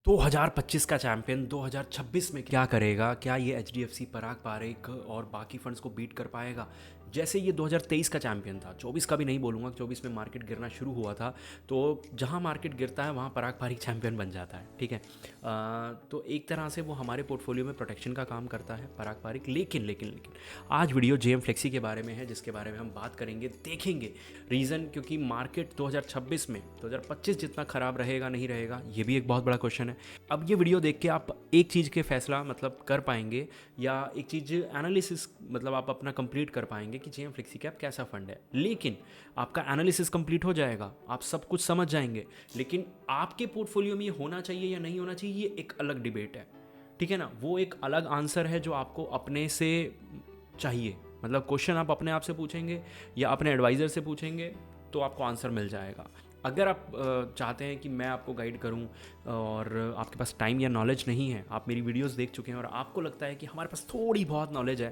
2025 का चैंपियन 2026 में क्या करेगा? क्या ये एचडीएफसी, पराग पारेख और बाकी फंड्स को बीट कर पाएगा? जैसे ये 2023 का चैंपियन था, 24 का भी नहीं बोलूँगा, 24 में मार्केट गिरना शुरू हुआ था। तो जहाँ मार्केट गिरता है वहाँ पराग पारेख चैंपियन बन जाता है, ठीक है। तो एक तरह से वो हमारे पोर्टफोलियो में प्रोटेक्शन का काम करता है पराग पारेख। लेकिन आज वीडियो जेएम फ्लेक्सी के बारे में है, जिसके बारे में हम बात करेंगे, देखेंगे रीज़न। क्योंकि मार्केट 2026 में 2025 जितना ख़राब रहेगा नहीं रहेगा, ये भी एक बहुत बड़ा क्वेश्चन है। अब ये वीडियो देख के आप एक चीज़ के फैसला मतलब कर पाएंगे, या एक चीज़ एनालिसिस मतलब आप अपना कंप्लीट कर पाएंगे कि जेएम फ्लेक्सी कैप कैसा फंड है। लेकिन आपका एनालिसिस कंप्लीट हो जाएगा, आप सब कुछ समझ जाएंगे, लेकिन आपके पोर्टफोलियो में ये होना चाहिए या नहीं होना चाहिए, ये एक अलग डिबेट है, ठीक है ना। वो एक अलग आंसर है जो आपको अपने से चाहिए। मतलब क्वेश्चन आप अपने आप से पूछेंगे या अपने एडवाइज़र से पूछेंगे तो आपको आंसर मिल जाएगा। अगर आप चाहते हैं कि मैं आपको गाइड करूं और आपके पास टाइम या नॉलेज नहीं है, आप मेरी वीडियोस देख चुके हैं और आपको लगता है कि हमारे पास थोड़ी बहुत नॉलेज है,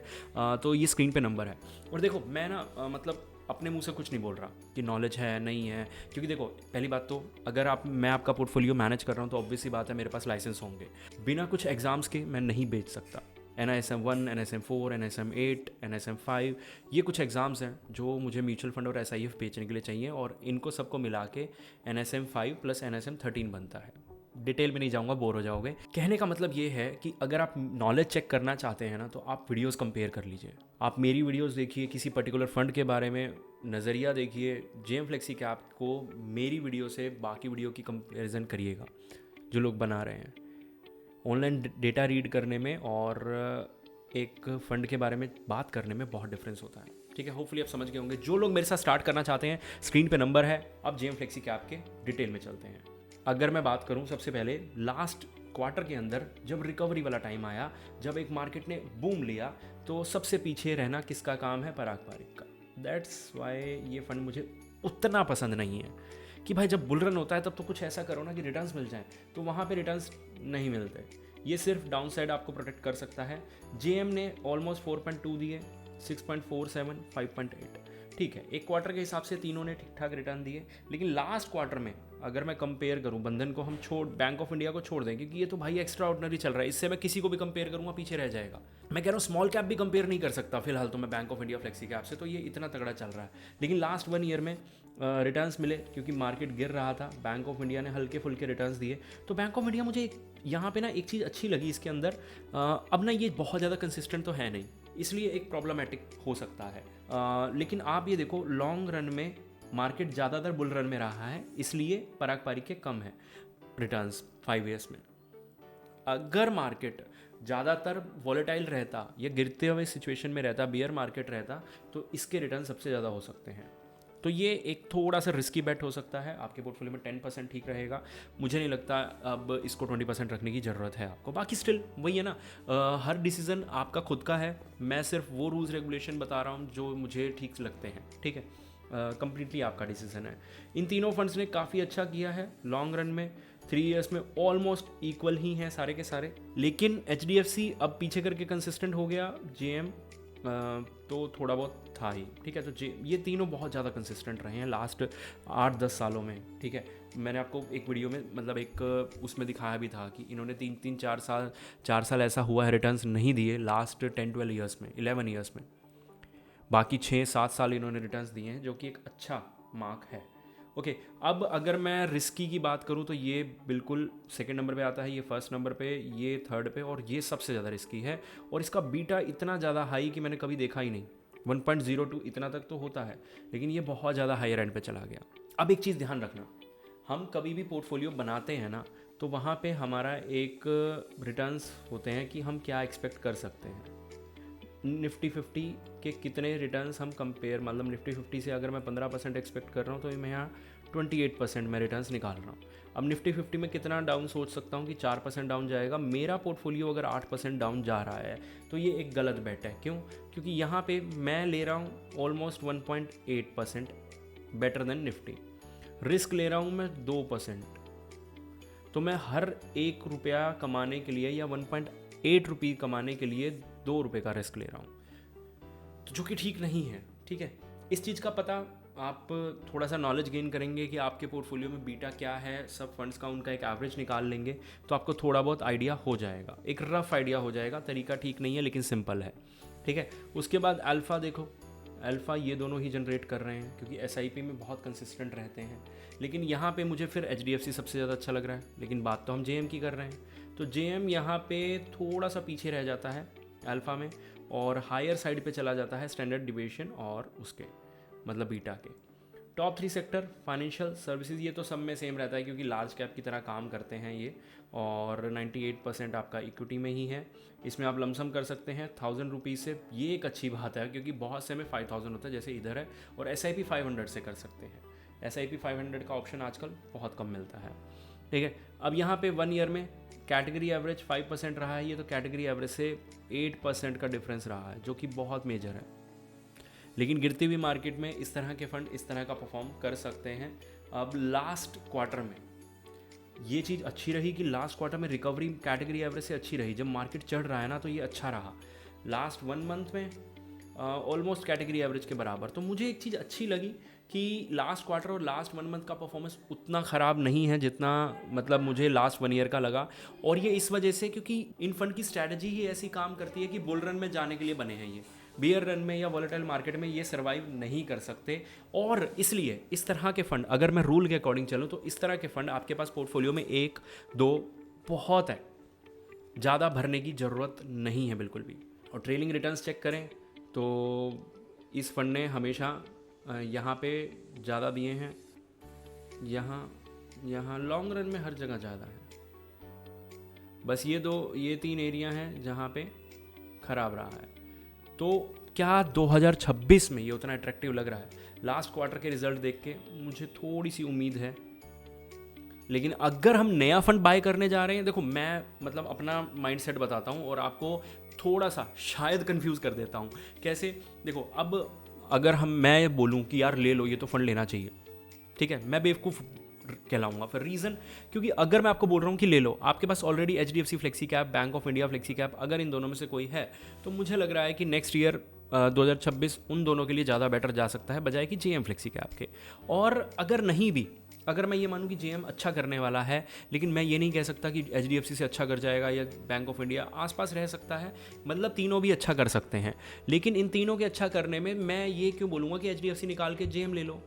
तो ये स्क्रीन पे नंबर है। और देखो, मैं ना मतलब अपने मुंह से कुछ नहीं बोल रहा कि नॉलेज है नहीं है, क्योंकि देखो, पहली बात तो अगर मैं आपका पोर्टफोलियो मैनेज कर रहा हूँ तो ऑब्वियसली बात है मेरे पास लाइसेंस होंगे। बिना कुछ एग्ज़ाम्स के मैं नहीं बेच सकता। NISM 1, NSM 4, NSM 8, NSM 5, ये कुछ एग्ज़ाम्स हैं जो मुझे म्यूचुअल फंड और SIF बेचने के लिए चाहिए, और इनको सबको मिला के NSM 5 + NSM 13 बनता है। डिटेल में नहीं जाऊंगा, बोर हो जाओगे। कहने का मतलब ये है कि अगर आप नॉलेज चेक करना चाहते हैं ना, तो आप वीडियोस कंपेयर कर लीजिए। आप मेरी वीडियोस देखिए, किसी पर्टिकुलर फंड के बारे में नज़रिया देखिए, जेएम फ्लेक्सी कैप को मेरी वीडियो से बाकी वीडियो की कंपेरिजन करिएगा जो लोग बना रहे हैं। ऑनलाइन डेटा रीड करने में और एक फ़ंड के बारे में बात करने में बहुत डिफरेंस होता है, ठीक है। होपफुली आप समझ गए होंगे। जो लोग मेरे साथ स्टार्ट करना चाहते हैं, स्क्रीन पे नंबर है। अब जेएम फ्लेक्सी कैप के डिटेल में चलते हैं। अगर मैं बात करूं सबसे पहले लास्ट क्वार्टर के अंदर, जब रिकवरी वाला टाइम आया, जब एक मार्केट ने बूम लिया, तो सबसे पीछे रहना किसका काम है? पराग पारेख का। दैट्स वाई ये फंड मुझे उतना पसंद नहीं है। कि भाई जब बुल रन होता है तब तो कुछ ऐसा करो ना कि रिटर्न्स मिल जाएं, तो वहाँ पे रिटर्न्स नहीं मिलते। ये सिर्फ डाउन साइड आपको प्रोटेक्ट कर सकता है। जेएम ने ऑलमोस्ट 4.2 दिए, 6.47, 5.8, ठीक है। एक क्वार्टर के हिसाब से तीनों ने ठीक ठाक रिटर्न दिए। लेकिन लास्ट क्वार्टर में अगर मैं कंपेयर करूं, बंधन को हम बैंक ऑफ इंडिया को छोड़ दें, क्योंकि ये तो भाई एक्स्ट्रा ऑर्डिनरी चल रहा है, इससे मैं किसी को भी कंपेयर करूंगा पीछे रह जाएगा। मैं कह रहा हूँ स्मॉल कैप भी कंपेयर नहीं कर सकता फिलहाल तो मैं bank of India flexi cap से, तो ये इतना तगड़ा चल रहा है। लेकिन लास्ट 1 ईयर में रिटर्न्स मिले, क्योंकि मार्केट गिर रहा था, बैंक ऑफ इंडिया ने हल्के फुल्के रिटर्न्स दिए। तो बैंक ऑफ इंडिया मुझे यहाँ पे ना एक चीज़ अच्छी लगी इसके अंदर। अब ना ये बहुत ज़्यादा कंसिस्टेंट तो है नहीं, इसलिए एक प्रॉब्लमेटिक हो सकता है। लेकिन आप ये देखो, लॉन्ग रन में मार्केट ज़्यादातर बुल रन में रहा है, इसलिए पराग पारेख के कम है रिटर्न्स 5 ईयर्स में। अगर मार्केट ज़्यादातर वॉलेटाइल रहता या गिरते हुए सिचुएशन में रहता, बियर मार्केट रहता, तो इसके रिटर्न सबसे ज़्यादा हो सकते हैं। तो ये एक थोड़ा सा रिस्की बेट हो सकता है। आपके पोर्टफोलियो में 10% ठीक रहेगा। मुझे नहीं लगता अब इसको 20% रखने की ज़रूरत है आपको। बाकी स्टिल वही है ना, हर डिसीज़न आपका खुद का है। मैं सिर्फ वो रूल्स रेगुलेशन बता रहा हूँ जो मुझे ठीक लगते हैं, ठीक है। कंप्लीटली आपका डिसीजन है। इन तीनों फंड्स ने काफ़ी अच्छा किया है लॉन्ग रन में। 3 ईयर्स में ऑलमोस्ट इक्वल ही हैं सारे के सारे। लेकिन HDFC अब पीछे करके कंसिस्टेंट हो गया, जेएम तो थोड़ा बहुत था ही, ठीक है। तो ये तीनों बहुत ज़्यादा कंसिस्टेंट रहे हैं लास्ट 8-10 सालों में, ठीक है। मैंने आपको एक वीडियो में मतलब एक उसमें दिखाया भी था कि इन्होंने 4 साल ऐसा हुआ है रिटर्न्स नहीं दिए लास्ट 10-12 ईयर्स में, 11 ईयर्स में। बाकी 6-7 साल इन्होंने रिटर्न्स दिए हैं, जो कि एक अच्छा मार्क है। ओके, अब अगर मैं रिस्की की बात करूं तो ये बिल्कुल सेकंड नंबर पे आता है, ये फर्स्ट नंबर पे, ये थर्ड पे, और ये सबसे ज़्यादा रिस्की है। और इसका बीटा इतना ज़्यादा हाई कि मैंने कभी देखा ही नहीं। 1.02 इतना तक तो होता है, लेकिन ये बहुत ज़्यादा हायर एंड पे चला गया। अब एक चीज़ ध्यान रखना, हम कभी भी पोर्टफोलियो बनाते हैं ना, तो वहाँ पे हमारा एक रिटर्न्स होते हैं कि हम क्या एक्सपेक्ट कर सकते हैं। निफ्टी 50 के कितने रिटर्न्स हम कंपेयर, मतलब निफ्टी 50 से अगर मैं 15% एक्सपेक्ट कर रहा हूँ, तो मैं यहाँ 28% में रिटर्न्स निकाल रहा हूँ। अब निफ्टी 50 में कितना डाउन सोच सकता हूँ कि 4% डाउन जाएगा। मेरा पोर्टफोलियो अगर 8% डाउन जा रहा है तो ये एक गलत बेट है। क्यों? क्योंकि यहाँ पे मैं ले रहा हूँ almost 1.8% better than Nifty, risk ले रहा हूँ मैं 2%। तो मैं हर 1 रुपया कमाने के लिए या 1.8 रुपये कमाने के लिए 2 रुपये का रिस्क ले रहा हूँ, तो जो कि ठीक नहीं है, ठीक है। इस चीज़ का पता आप थोड़ा सा नॉलेज गेन करेंगे कि आपके पोर्टफोलियो में बीटा क्या है, सब फंड्स का उनका एक एवरेज निकाल लेंगे, तो आपको थोड़ा बहुत आइडिया हो जाएगा, एक रफ आइडिया हो जाएगा। तरीका ठीक नहीं है लेकिन सिंपल है, ठीक है। उसके बाद अल्फ़ा देखो, अल्फ़ा ये दोनों ही जनरेट कर रहे हैं क्योंकि एसआईपी में बहुत कंसिस्टेंट रहते हैं। लेकिन यहाँ पे मुझे फिर एचडीएफसी सबसे ज़्यादा अच्छा लग रहा है, लेकिन बात तो हम जेएम की कर रहे हैं। तो जेएम यहाँ पे थोड़ा सा पीछे रह जाता है अल्फ़ा में, और हायर साइड पे चला जाता है स्टैंडर्ड डिविएशन और उसके मतलब बीटा के। टॉप 3 सेक्टर फाइनेंशियल सर्विसेज, ये तो सब में सेम रहता है क्योंकि लार्ज कैप की तरह काम करते हैं ये, और 98% आपका इक्विटी में ही है। इसमें आप लमसम कर सकते हैं 1000 रुपीज़ से, ये एक अच्छी बात है क्योंकि बहुत से में 5000 होता है जैसे इधर है, और SIP 500 से कर सकते हैं। SIP 500 का ऑप्शन आजकल बहुत कम मिलता है, ठीक है। अब यहाँ पे 1 ईयर में कैटेगरी एवरेज 5% रहा है, ये तो कैटेगरी एवरेज से 8% का डिफरेंस रहा है जो कि बहुत मेजर है। लेकिन गिरती हुई मार्केट में इस तरह के फंड इस तरह का परफॉर्म कर सकते हैं। अब लास्ट क्वार्टर में ये चीज़ अच्छी रही कि लास्ट क्वार्टर में रिकवरी कैटेगरी एवरेज से अच्छी रही। जब मार्केट चढ़ रहा है ना तो ये अच्छा रहा। लास्ट 1 मंथ में ऑलमोस्ट कैटेगरी एवरेज के बराबर। तो मुझे एक चीज़ अच्छी लगी कि लास्ट क्वार्टर और लास्ट 1 मंथ का परफॉर्मेंस उतना ख़राब नहीं है जितना मतलब मुझे लास्ट 1 ईयर का लगा। और ये इस वजह से क्योंकि इन फंड की स्ट्रैटेजी ही ऐसी काम करती है कि बुल रन में जाने के लिए बने हैं, ये बियर रन में या वॉलेटाइल मार्केट में ये सर्वाइव नहीं कर सकते। और इसलिए इस तरह के फंड, अगर मैं रूल के अकॉर्डिंग चलूँ तो इस तरह के फंड आपके पास पोर्टफोलियो में 1-2 बहुत है, ज़्यादा भरने की ज़रूरत नहीं है बिल्कुल भी। और ट्रेलिंग रिटर्न्स चेक करें तो इस फंड ने हमेशा यहाँ पे ज़्यादा दिए हैं, यहाँ लॉन्ग रन में हर जगह ज़्यादा है। बस ये 3 एरिया हैं जहाँ पे ख़राब रहा है। तो क्या 2026 में ये उतना अट्रैक्टिव लग रहा है? लास्ट क्वार्टर के रिजल्ट देख के मुझे थोड़ी सी उम्मीद है। लेकिन अगर हम नया फंड बाय करने जा रहे हैं, देखो मैं मतलब अपना माइंडसेट बताता हूँ और आपको थोड़ा सा शायद कंफ्यूज कर देता हूँ। कैसे? देखो अब अगर मैं बोलूँ कि यार ले लो ये तो फंड लेना चाहिए, ठीक है, मैं बेवकूफ़ कहलाऊंगा। फिर रीज़न, क्योंकि अगर मैं आपको बोल रहा हूँ कि ले लो, आपके पास already HDFC flexi cap, bank of India flexi cap, अगर इन दोनों में से कोई है तो मुझे लग रहा है कि नेक्स्ट ईयर 2026 उन दोनों के लिए ज़्यादा बेटर जा सकता है बजाय कि JM फ्लेक्सी कैप के। और अगर नहीं भी, अगर मैं ये मानूँ कि JM अच्छा करने वाला है, लेकिन मैं ये नहीं कह सकता कि HDFC से अच्छा कर जाएगा या बैंक ऑफ इंडिया, आसपास रह सकता है, मतलब तीनों भी अच्छा कर सकते हैं। लेकिन इन तीनों के अच्छा करने में मैं ये क्यों बोलूँगा कि HDFC निकाल के JM ले लो।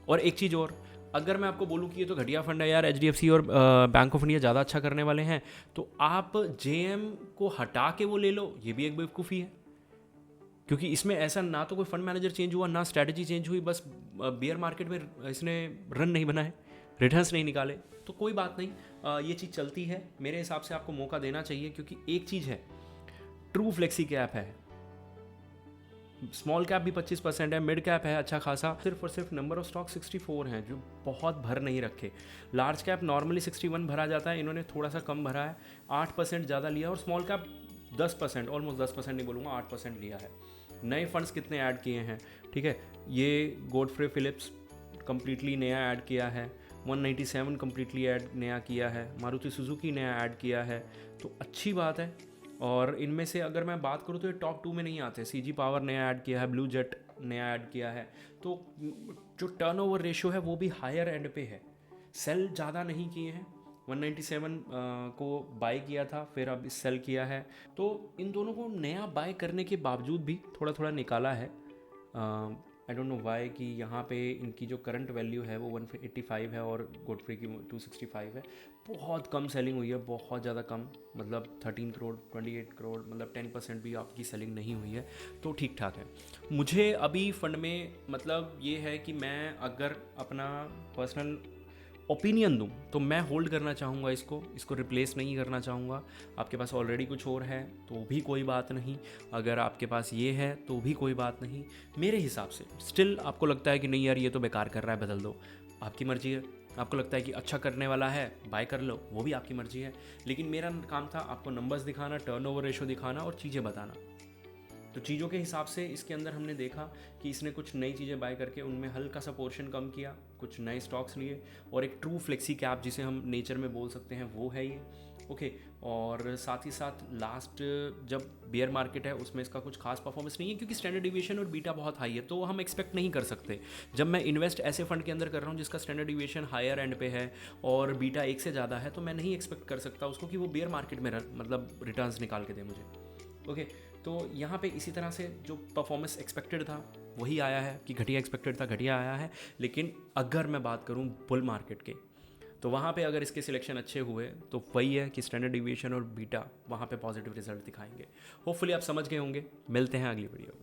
और एक चीज़ और, अगर मैं आपको बोलूँ कि ये तो घटिया फंड है यार, HDFC और बैंक ऑफ इंडिया ज़्यादा अच्छा करने वाले हैं, तो आप JM को हटा के वो ले लो, ये भी एक बेवकूफ़ी है। क्योंकि इसमें ऐसा ना तो कोई फंड मैनेजर चेंज हुआ, ना स्ट्रैटेजी चेंज हुई, बस बियर मार्केट में इसने रन नहीं बनाए, रिटर्न्स नहीं निकाले, तो कोई बात नहीं, ये चीज़ चलती है। मेरे हिसाब से आपको मौका देना चाहिए क्योंकि एक चीज़ है, ट्रू फ्लेक्सी कैप है, स्मॉल कैप भी 25% है, मिड कैप है अच्छा खासा, सिर्फ और सिर्फ नंबर ऑफ स्टॉक 64 हैं जो बहुत भर नहीं रखे। लार्ज कैप नॉर्मली 61 भरा जाता है, इन्होंने थोड़ा सा कम भरा है, 8% ज़्यादा लिया। और स्मॉल कैप 10%, ऑलमोस्ट 10% नहीं बोलूँगा, 8% लिया है। नए फंड्स कितने ऐड किए हैं, ठीक है, ये गॉडफ्रे फिलिप्स कम्प्लीटली नया ऐड किया है, 197 कम्प्लीटली ऐड नया किया है, मारुति सुजुकी नया ऐड किया है, तो अच्छी बात है। और इनमें से अगर मैं बात करूँ तो ये टॉप 2 में नहीं आते। CG पावर नया ऐड किया है, ब्लू जेट नया ऐड किया है, तो जो टर्नओवर रेशियो है वो भी हायर एंड पे है। सेल ज़्यादा नहीं किए हैं, 197 को बाय किया था, फिर अब सेल किया है, तो इन दोनों को नया बाय करने के बावजूद भी थोड़ा थोड़ा निकाला है। आई डोंट नो वाई कि यहाँ पे इनकी जो करंट वैल्यू है वो 185 है और गॉडफ्रे की 265 है। बहुत कम सेलिंग हुई है, बहुत ज़्यादा कम, मतलब 13 करोड़ 28 करोड़, मतलब 10% भी आपकी सेलिंग नहीं हुई है, तो ठीक ठाक है। मुझे अभी फंड में मतलब ये है कि मैं अगर अपना पर्सनल ओपिनियन दूं तो मैं होल्ड करना चाहूँगा, इसको रिप्लेस नहीं करना चाहूँगा। आपके पास ऑलरेडी कुछ और है तो भी कोई बात नहीं, अगर आपके पास ये है तो भी कोई बात नहीं। मेरे हिसाब से स्टिल आपको लगता है कि नहीं यार ये तो बेकार कर रहा है, बदल दो, आपकी मर्जी है। आपको लगता है कि अच्छा करने वाला है, बाय कर लो, वो भी आपकी मर्जी है। लेकिन मेरा काम था आपको नंबर्स दिखाना, टर्नओवर रेशो दिखाना और चीज़ें बताना। तो चीज़ों के हिसाब से इसके अंदर हमने देखा कि इसने कुछ नई चीज़ें बाय करके उनमें हल्का सा पोर्शन कम किया, कुछ नए स्टॉक्स लिए, और एक ट्रू फ्लेक्सी कैप जिसे हम नेचर में बोल सकते हैं वो है ये। ओके, और साथ ही साथ लास्ट जब बियर मार्केट है उसमें इसका कुछ खास परफॉर्मेंस नहीं है, क्योंकि स्टैंडर्ड डिविएशन और बीटा बहुत हाई है, तो हम एक्सपेक्ट नहीं कर सकते। जब मैं इन्वेस्ट ऐसे फंड के अंदर कर रहा हूँ जिसका स्टैंडर्ड डिविएशन हायर एंड पे है और बीटा 1 से ज़्यादा है, तो मैं नहीं एक्सपेक्ट कर सकता उसको कि वो बियर मार्केट में मतलब रिटर्न्स निकाल के दे मुझे। ओके, तो यहाँ पे इसी तरह से जो परफॉर्मेंस एक्सपेक्टेड था वही आया है, कि घटिया एक्सपेक्टेड था घटिया आया है। लेकिन अगर मैं बात करूँ बुल मार्केट के, तो वहाँ पे अगर इसके सिलेक्शन अच्छे हुए तो वही है कि स्टैंडर्ड डिविएशन और बीटा वहाँ पे पॉजिटिव रिजल्ट दिखाएंगे। होपफुली आप समझ गए होंगे। मिलते हैं अगली वीडियो में।